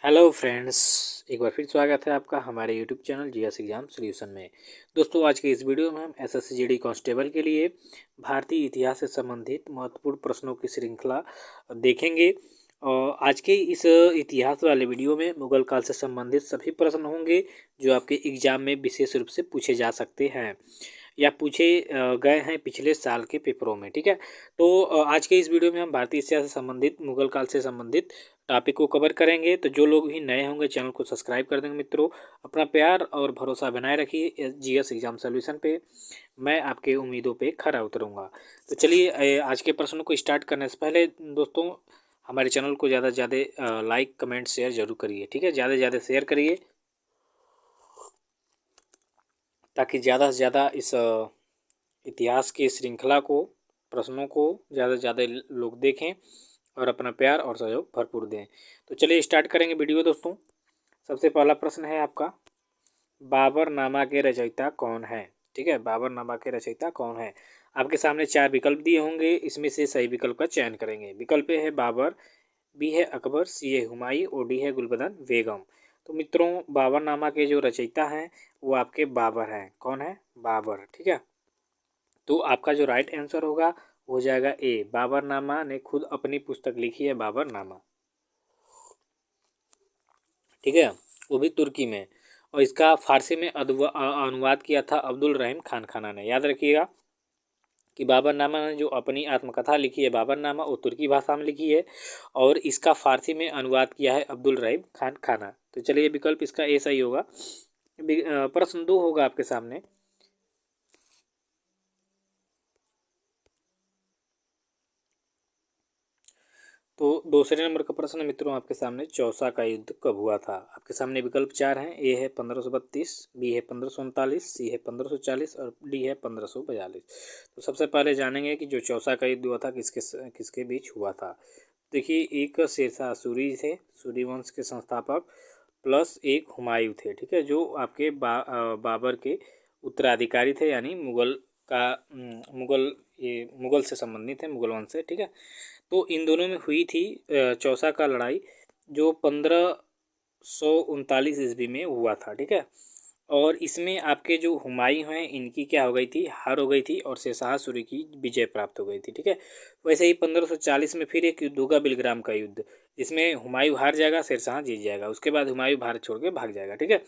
Hello friends, एक बार फिर स्वागत है आपका हमारे YouTube channel GS exam solution में। दोस्तों, आज के इस वीडियो में हम एसएससी जीडी कांस्टेबल के लिए भारतीय इतिहास से संबंधित महत्वपूर्ण प्रश्नों की श्रृंखला देखेंगे। और आज के इस इतिहास वाले वीडियो में मुगल काल से संबंधित सभी प्रश्न होंगे जो आपके एग्जाम में विशेष रूप से पूछे जा सकते हैं या पूछे गए हैं पिछले साल के पेपरों में। ठीक है, तो आज के इस वीडियो में हम भारतीय इतिहास से संबंधित मुगल काल से संबंधित टॉपिक को कवर करेंगे। तो जो लोग भी नए होंगे चैनल को सब्सक्राइब कर देंगे। मित्रों, अपना प्यार और भरोसा बनाए रखिए जीएस एग्जाम सॉल्यूशन पे। मैं आपके उम्मीदों पे खरा उतरूंगा। तो चलिए आज के प्रश्नों को स्टार्ट करने से पहले दोस्तों, हमारे चैनल को ज़्यादा से ज़्यादा लाइक कमेंट शेयर जरूर करिए। ठीक है, ज़्यादा से ज़्यादा शेयर करिए ताकि ज़्यादा से ज़्यादा इस इतिहास की श्रृंखला को, प्रश्नों को ज़्यादा से ज़्यादा लोग देखें और अपना प्यार और सहयोग भरपूर दें। तो चलिए स्टार्ट करेंगे वीडियो दोस्तों। सबसे पहला प्रश्न है आपका, बाबरनामा के रचयिता कौन है? ठीक है, बाबरनामा के रचयिता कौन है? आपके सामने चार विकल्प दिए होंगे, इसमें से सही विकल्प का चयन करेंगे। विकल्प ए है बाबर, बी है अकबर, सी है हुमायूं और डी है गुलबदन बेगम। तो मित्रों, बाबरनामा के जो रचयिता हैं वो आपके बाबर हैं। कौन है? बाबर। ठीक है, तो आपका जो राइट आंसर होगा हो जाएगा ए, बाबरनामा ने खुद अपनी पुस्तक लिखी है बाबरनामा। ठीक है, वो भी तुर्की में, और इसका फारसी में अनुवाद किया था अब्दुल रहीम खान खाना ने। याद रखिएगा कि बाबरनामा ने जो अपनी आत्मकथा लिखी है बाबरनामा वो तुर्की भाषा में लिखी है और इसका फारसी में अनुवाद किया है अब्दुल रहीम खान खाना। तो चलिए विकल्प इसका ए सही होगा। प्रश्न 2 होगा आपके सामने। तो दूसरे नंबर का प्रश्न मित्रों आपके सामने, चौसा का युद्ध कब हुआ था? आपके सामने विकल्प चार हैं। ए है 1532, बी है 1539, सी है 1540 और डी है 1542। तो सबसे पहले जानेंगे कि जो चौसा का युद्ध हुआ था किसके किसके बीच हुआ था। देखिए, एक शेरशाह सूरी थे, सूरी वंश के संस्थापक, प्लस एक हुमायूं थे। ठीक है, जो आपके बाबर के उत्तराधिकारी थे, यानी मुगल का मुगल, ये मुगल से संबंधित है, मुगल वंश से। ठीक है, तो इन दोनों में हुई थी चौसा का लड़ाई, जो 1539 ईस्वी में हुआ था। ठीक है, और इसमें आपके जो हुमायूं हैं इनकी क्या हो गई थी, हार हो गई थी और शेरशाह सूरी की विजय प्राप्त हो गई थी। ठीक है, वैसे ही 1540 में फिर एक युद्ध होगा, बिलग्राम का युद्ध, जिसमें हुमायूं हार जाएगा, शेरशाह जीत जाएगा। उसके बाद हुमायूं भारत छोड़ के भाग जाएगा। ठीक है,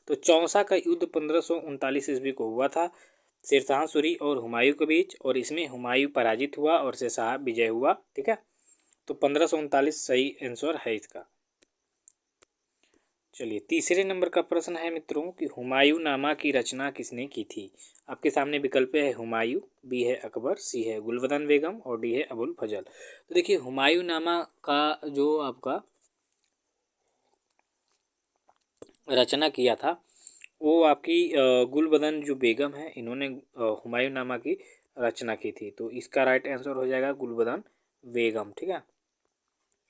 तो चौसा का युद्ध 1539 ईस्वी को हुआ था शेरशाह सूरी और हुमायूं के बीच, और इसमें हुमायूं पराजित हुआ और शेरशाह विजय हुआ। ठीक है, तो 1539 सही आंसर है इसका। चलिए तीसरे नंबर का प्रश्न है मित्रों कि हुमायूं नामा की रचना किसने की थी? आपके सामने विकल्प है हुमायूं, बी है अकबर, सी है गुलबदन बेगम और डी है अबुल फजल। तो देखिए, हुमायूं नामा का जो आपका रचना किया था वो आपकी गुलबदन जो बेगम है, इन्होंने हुमायूं नामा की रचना की थी। तो इसका राइट आंसर हो जाएगा गुलबदन बेगम। ठीक है,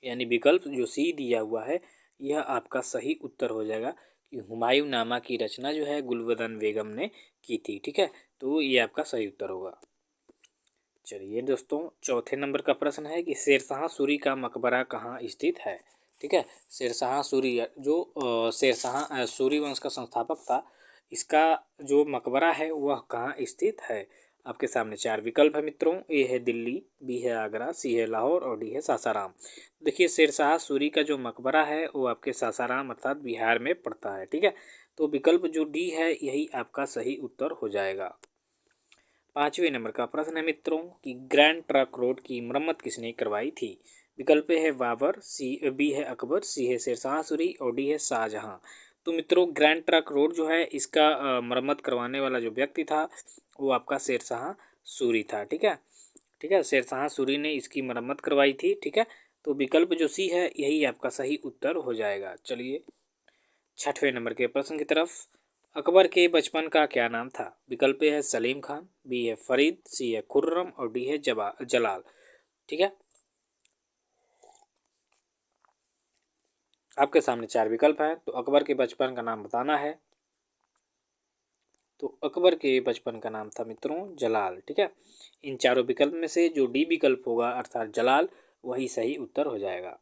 यानी विकल्प जो सी दिया हुआ है यह आपका सही उत्तर हो जाएगा कि हुमायूं नामा की रचना जो है गुलबदन बेगम ने की थी। ठीक है, तो ये आपका सही उत्तर होगा। चलिए दोस्तों, चौथे नंबर का प्रश्न है कि शेरशाह सूरी का मकबरा कहाँ स्थित है? ठीक है, शेरशाह सूरी जो शेरशाह सूरी वंश का संस्थापक था, इसका जो मकबरा है वह कहाँ स्थित है? आपके सामने चार विकल्प है मित्रों। ए है दिल्ली, बी है आगरा, सी है लाहौर और डी है सासाराम। देखिए, शेरशाह सूरी का जो मकबरा है वो आपके सासाराम अर्थात बिहार में पड़ता है। ठीक है, तो विकल्प जो डी है यही आपका सही उत्तर हो जाएगा। पाँचवें नंबर का प्रश्न है मित्रों कि ग्रैंड ट्रंक रोड की मरम्मत किसने करवाई थी? विकल्प है बाबर, सी बी है अकबर, सी है शेरशाह सूरी और डी है शाहजहां। तो मित्रों, ग्रैंड ट्रंक रोड जो है इसका मरम्मत करवाने वाला जो व्यक्ति था वो आपका शेरशाह सूरी था। ठीक है, ठीक है, शेरशाह सूरी ने इसकी मरम्मत करवाई थी। ठीक है, तो विकल्प जो सी है यही आपका सही उत्तर हो जाएगा। चलिए छठवें नंबर के प्रश्न की तरफ। अकबर के बचपन का क्या नाम था? विकल्प ए है सलीम खान, बी है फरीद, सी है खुर्रम और डी है जलाल। ठीक है, आपके सामने चार विकल्प हैं, तो अकबर के बचपन का नाम बताना है। तो अकबर के बचपन का नाम था मित्रों जलाल। ठीक है, इन चारों विकल्प में से जो डी विकल्प होगा अर्थात जलाल, वही सही उत्तर हो जाएगा।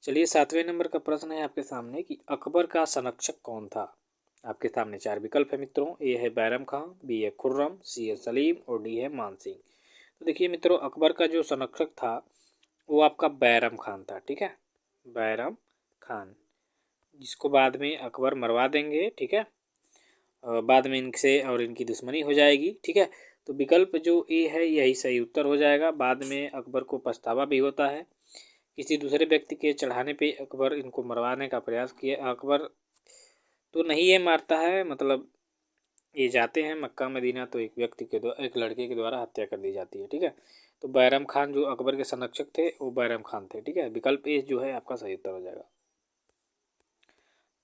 चलिए 7वें नंबर का प्रश्न है आपके सामने कि अकबर का संरक्षक कौन था। आपके सामने 4 विकल्प है मित्रों। ए है बैरम खां, बी है खुर्रम, सी है सलीम और डी है मान सिंह। तो देखिए मित्रों, अकबर का जो संरक्षक था वो आपका बैरम खान था। ठीक है, बैरम खान, जिसको बाद में अकबर मरवा देंगे। ठीक है, बाद में इनसे और इनकी दुश्मनी हो जाएगी। ठीक है, तो विकल्प जो ए है यही सही उत्तर हो जाएगा। बाद में अकबर को पछतावा भी होता है। किसी दूसरे व्यक्ति के चढ़ाने पे अकबर इनको मरवाने का प्रयास किया। अकबर तो नहीं ये मारता है, मतलब ये जाते हैं मक्का मदीना तो एक व्यक्ति के द्वारा, एक लड़के के द्वारा हत्या कर दी जाती है। ठीक है, तो बैरम खान जो अकबर के संरक्षक थे वो बैरम खान थे। ठीक है, विकल्प ए जो है आपका सही उत्तर हो जाएगा।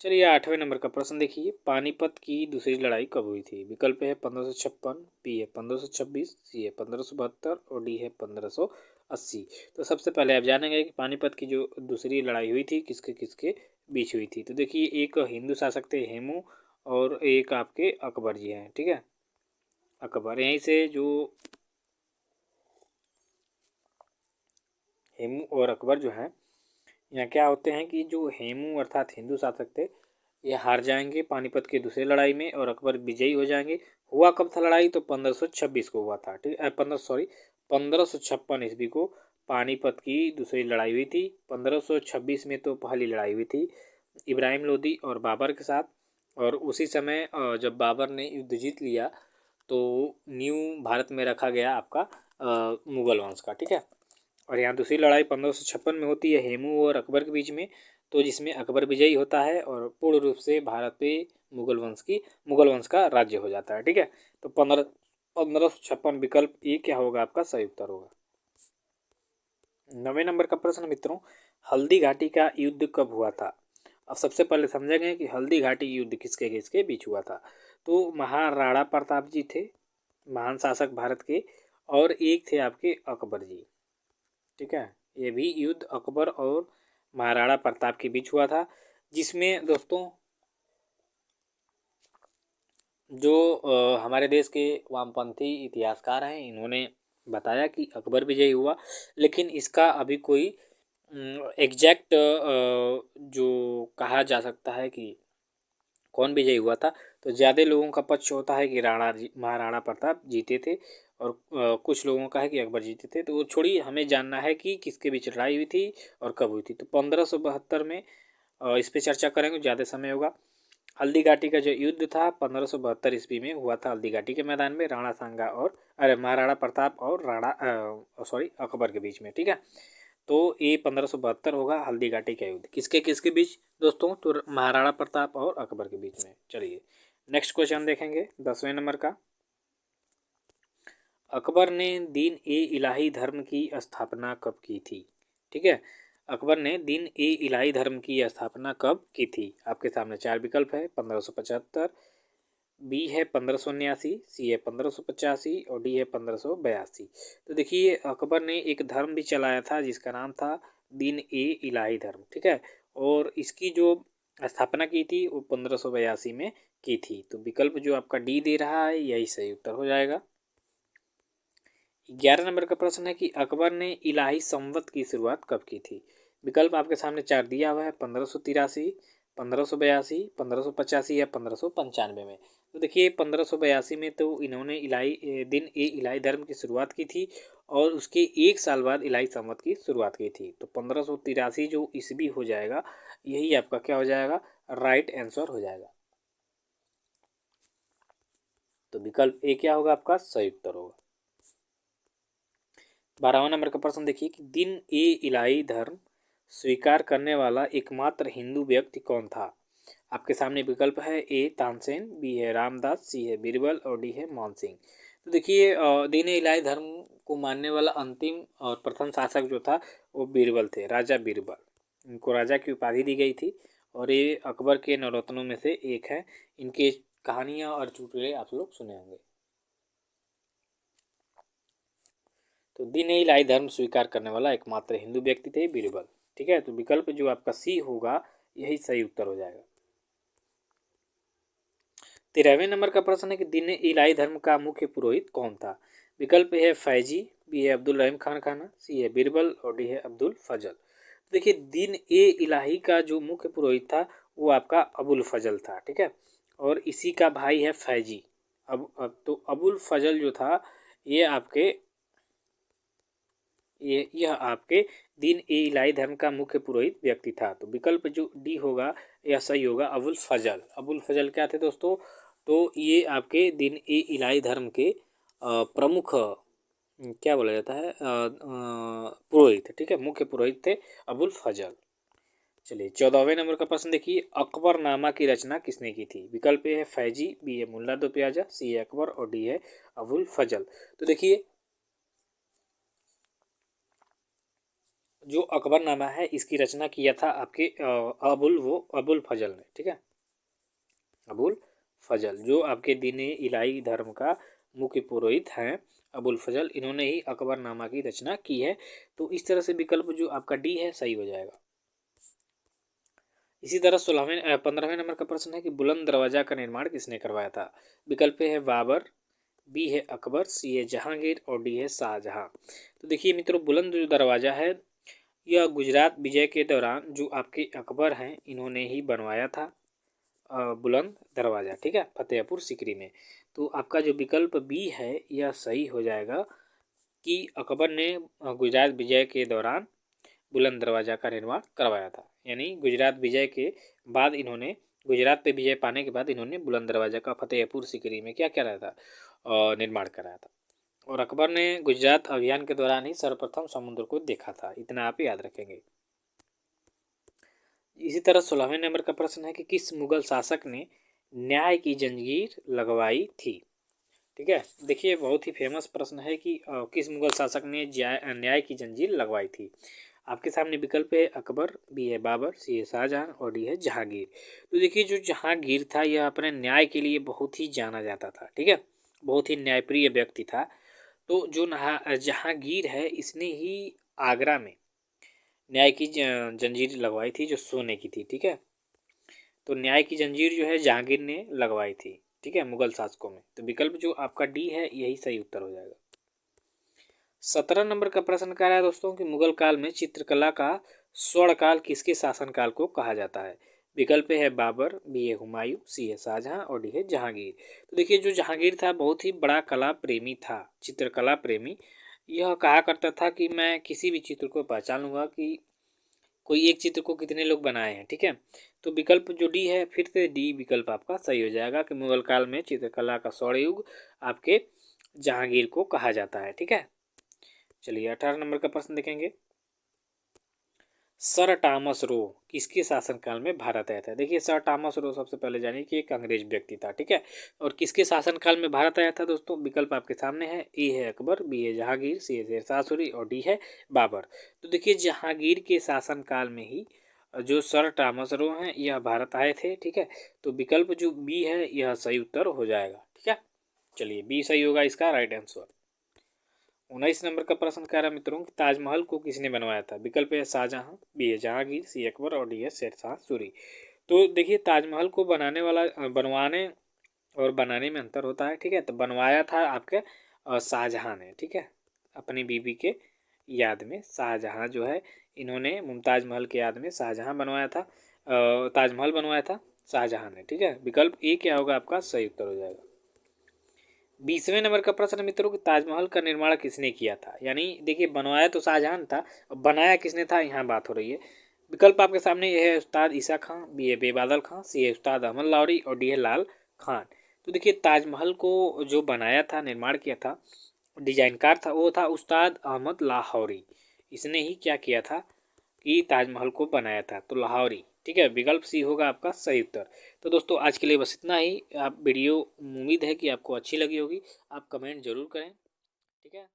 चलिए 8वें नंबर का प्रश्न देखिए, पानीपत की दूसरी लड़ाई कब हुई थी। विकल्प है 1556, बी है 1526, सी है 1572 और डी है 1580। तो सबसे पहले आप जानेंगे कि पानीपत की जो दूसरी लड़ाई हुई थी किसके किसके बीच हुई थी। तो देखिए, एक हिंदू शासक थे हेमू और एक आपके अकबर जी हैं। ठीक है, अकबर, यहीं से जो हेमू और अकबर जो हैं, यहाँ क्या होते हैं कि जो हेमू अर्थात हिंदू शासक थे ये हार जाएंगे पानीपत की दूसरी लड़ाई में और अकबर विजयी हो जाएंगे। हुआ कब था लड़ाई, तो 1526 को हुआ था। ठीक है, 1556 ईस्वी को पानीपत की दूसरी लड़ाई हुई थी। 1526 में तो पहली लड़ाई हुई थी इब्राहिम लोदी और बाबर के साथ। और उसी समय जब बाबर ने युद्ध जीत लिया तो न्यू भारत में रखा गया आपका मुगल वंश का। ठीक है, और यहाँ दूसरी लड़ाई 1556 में होती है हेमू और अकबर के बीच में, तो जिसमें अकबर विजयी होता है और पूर्ण रूप से भारत पे मुगल वंश का राज्य हो जाता है। ठीक है, तो 1556 विकल्प ए क्या होगा आपका सही उत्तर होगा। 9वें नंबर का प्रश्न मित्रों, हल्दी घाटी का युद्ध कब हुआ था। अब सबसे पहले समझेंगे कि हल्दी घाटी युद्ध किसके किसके बीच हुआ था। तो महाराणा प्रताप जी थे, महान शासक भारत के, और एक थे आपके अकबर जी। ठीक है, ये भी युद्ध अकबर और महाराणा प्रताप के बीच हुआ था, जिसमें दोस्तों जो हमारे देश के वामपंथी इतिहासकार हैं इन्होंने बताया कि अकबर विजयी हुआ, लेकिन इसका अभी कोई एग्जैक्ट जो कहा जा सकता है कि कौन विजयी हुआ था, तो ज़्यादा लोगों का पक्ष होता है कि महाराणा प्रताप जीते थे और कुछ लोगों का है कि अकबर जीते थे। तो वो छोड़िए, हमें जानना है कि किसके बीच लड़ाई हुई थी और कब हुई थी। तो 1572 में इस पर चर्चा करेंगे, ज़्यादा समय होगा। हल्दी घाटी का जो युद्ध था 1572 ईस्वी में हुआ था हल्दी घाटी के मैदान में, राणा सांगा और महाराणा प्रताप और अकबर के बीच में। ठीक है, तो ये 1572 होगा हल्दी घाटी का युद्ध किसके किसके बीच दोस्तों, तो महाराणा प्रताप और अकबर के बीच में। चलिए नेक्स्ट क्वेश्चन देखेंगे 10वें नंबर का। अकबर ने दीन ए इलाही धर्म की स्थापना कब की थी। ठीक है, अकबर ने दीन ए इलाही धर्म की स्थापना कब की थी। आपके सामने 4 विकल्प है, 1575, बी है 1579, सी है 1585 और डी है 1582। तो देखिए, अकबर ने एक धर्म भी चलाया था जिसका नाम था दीन ए इलाही धर्म। ठीक है, और इसकी जो स्थापना की थी वो 1582 में की थी। तो विकल्प जो आपका डी दे रहा है यही सही उत्तर हो जाएगा। 11 नंबर का प्रश्न है कि अकबर ने इलाही संवत की शुरुआत कब की थी। विकल्प आपके सामने 4 दिया हुआ है, 1583, 1582, 1585 या 1595 में। तो देखिए 1582 में तो इन्होंने इलाही धर्म की शुरुआत की थी और उसके एक साल बाद इलाही संवत की शुरुआत की थी। तो 1583 जो ईस्वी हो जाएगा यही आपका क्या हो जाएगा, राइट आंसर हो जाएगा। तो विकल्प ए क्या होगा आपका सही उत्तर होगा। 12वां नंबर का प्रश्न देखिए कि दिन ए इलाही धर्म स्वीकार करने वाला एकमात्र हिंदू व्यक्ति कौन था। आपके सामने विकल्प है, ए तानसेन, बी है रामदास, सी है बीरबल और डी है मान सिंह। तो देखिए दीन ए इलाही धर्म को मानने वाला अंतिम और प्रथम शासक जो था वो बीरबल थे, राजा बीरबल। इनको राजा की उपाधि दी गई थी और ये अकबर के नवरत्नों में से एक है। इनके कहानियाँ और चुटकुले आप लोग सुने होंगे। तो दीन ए इलाही धर्म स्वीकार करने वाला एकमात्र हिंदू व्यक्ति थे बीरबल। ठीक है, तो विकल्प जो आपका सी होगा यही सही उत्तर हो जाएगा। 13वें नंबर का प्रश्न है कि दीन ए इलाही धर्म का मुख्य पुरोहित कौन था। विकल्प है फैजी, बी है अब्दुल रहीम खान खाना, सी है बीरबल और डी है अब्दुल फजल। देखिए दिन ए इलाही का जो मुख्य पुरोहित था वो आपका अबुल फजल था, ठीक है। और इसी का भाई है फैजी। अब तो अबुल फजल जो था ये आपके ये यह आपके दीन ए इलाही धर्म का मुख्य पुरोहित व्यक्ति था। तो विकल्प जो डी होगा यह सही होगा, अबुल फजल। अबुल फजल क्या थे दोस्तों? तो ये आपके दीन ए इलाही धर्म के प्रमुख क्या बोला जाता है पुरोहित, ठीक है, मुख्य पुरोहित थे अबुल फजल। चलिए 14वें नंबर का प्रश्न देखिए, अकबरनामा की रचना किसने की थी? विकल्प ए है फैजी, बी है मुल्ला दो प्याजा, सी है अकबर और डी है अबुल फजल। तो देखिए जो अकबरनामा है इसकी रचना किया था आपके अबुल फजल ने, ठीक है, अबुल फजल जो आपके दीन इलाही धर्म का मुख्य पुरोहित हैं अबुल फजल, इन्होंने ही अकबरनामा की रचना की है। तो इस तरह से विकल्प जो आपका डी है सही हो जाएगा। इसी तरह 15वें नंबर का प्रश्न है कि बुलंद दरवाजा का निर्माण किसने करवाया था? विकल्प है बाबर, बी है अकबर, सी है जहांगीर और डी है शाहजहां। तो देखिए मित्रों, बुलंद जो दरवाजा है यह गुजरात विजय के दौरान जो आपके अकबर हैं इन्होंने ही बनवाया था बुलंद दरवाज़ा, ठीक है, फतेहपुर सीकरी में। तो आपका जो विकल्प बी है यह सही हो जाएगा कि अकबर ने गुजरात विजय के दौरान बुलंद दरवाज़ा का निर्माण करवाया था। यानी गुजरात विजय के बाद इन्होंने गुजरात पे विजय पाने के बाद इन्होंने बुलंद दरवाज़ा का फतेहपुर सीकरी में क्या कराया था, निर्माण कराया था। और अकबर ने गुजरात अभियान के दौरान ही सर्वप्रथम समुद्र को देखा था, इतना आप याद रखेंगे। इसी तरह 16वें नंबर का प्रश्न है कि किस मुगल शासक ने न्याय की जंजीर लगवाई थी? ठीक है, देखिए बहुत ही फेमस प्रश्न है कि किस मुगल शासक ने न्याय की जंजीर लगवाई थी। आपके सामने विकल्प है अकबर, बी है बाबर, सी है शाहजहां और डी है जहांगीर। तो देखिए जो जहांगीर था यह अपने न्याय के लिए बहुत ही जाना जाता था, ठीक है, बहुत ही न्यायप्रिय व्यक्ति था। तो जो जहांगीर है इसने ही आगरा में न्याय की जंजीर लगवाई थी जो सोने की थी, ठीक है। तो न्याय की जंजीर जो है जहांगीर ने लगवाई थी, ठीक है, मुगल शासकों में। तो विकल्प जो आपका डी है यही सही उत्तर हो जाएगा। 17 नंबर का प्रश्न कह रहा है दोस्तों कि मुगल काल में चित्रकला का स्वर्ण काल किसके शासनकाल को कहा जाता है? विकल्प है बाबर, बी है हुमायूं, सी है शाहजहां और डी है जहांगीर। तो देखिए जो जहांगीर था बहुत ही बड़ा कला प्रेमी था, चित्रकला प्रेमी। यह कहा करता था कि मैं किसी भी चित्र को पहचान लूँगा कि कोई एक चित्र को कितने लोग बनाए हैं, ठीक है। तो विकल्प जो डी है फिर से डी विकल्प आपका सही हो जाएगा कि मुगल काल में चित्रकला का स्वर्ण युग आपके जहांगीर को कहा जाता है, ठीक है। चलिए 18 नंबर का प्रश्न देखेंगे, सर टॉमस रो किसके शासनकाल में भारत आया था? देखिए सर टॉमस रो सबसे पहले जानिए कि एक अंग्रेज व्यक्ति था, ठीक है। और किसके शासनकाल में भारत आया था दोस्तों? विकल्प आपके सामने है, ए है अकबर, बी है जहांगीर, सी है शेरशाह सूरी और डी है बाबर। तो देखिए जहांगीर के शासनकाल में ही जो सर टॉमस रो हैं यह भारत आए थे, ठीक है। तो विकल्प जो बी है यह सही उत्तर हो जाएगा, ठीक है। चलिए बी सही होगा इसका राइट आंसर। 19 नंबर का प्रश्न कह रहा है मित्रों कि ताजमहल को किसने बनवाया था? विकल्प है शाहजहां, बी है जहांगीर, सी अकबर और डी है शेरशाह सूरी। तो देखिए ताजमहल को बनवाने और बनाने में अंतर होता है, ठीक है। तो बनवाया था आपके शाहजहां ने, ठीक है, अपनी बीबी के याद में शाहजहां जो है इन्होंने मुमताज महल के याद में शाहजहां बनवाया था, ताजमहल बनवाया था शाहजहां ने, ठीक है। विकल्प ए क्या होगा आपका सही उत्तर हो जाएगा। 20वें नंबर का प्रश्न मित्रों कि ताजमहल का निर्माण किसने किया था? यानी देखिए बनवाया तो शाहजहां था, बनाया किसने था यहाँ बात हो रही है। विकल्प आपके सामने ये है उस्ताद ईसा खां, बी है बेबादल खां, सी है उस्ताद अहमद लाहौरी और डी है लाल खान। तो देखिए ताजमहल को जो बनाया था, निर्माण किया था, डिजाइनकार था वो था उस्ताद अहमद लाहौरी। इसने ही क्या किया था कि ताजमहल को बनाया था, तो लाहौरी, ठीक है। विकल्प सी होगा आपका सही उत्तर। तो दोस्तों आज के लिए बस इतना ही। आप वीडियो उम्मीद है कि आपको अच्छी लगी होगी, आप कमेंट जरूर करें, ठीक है।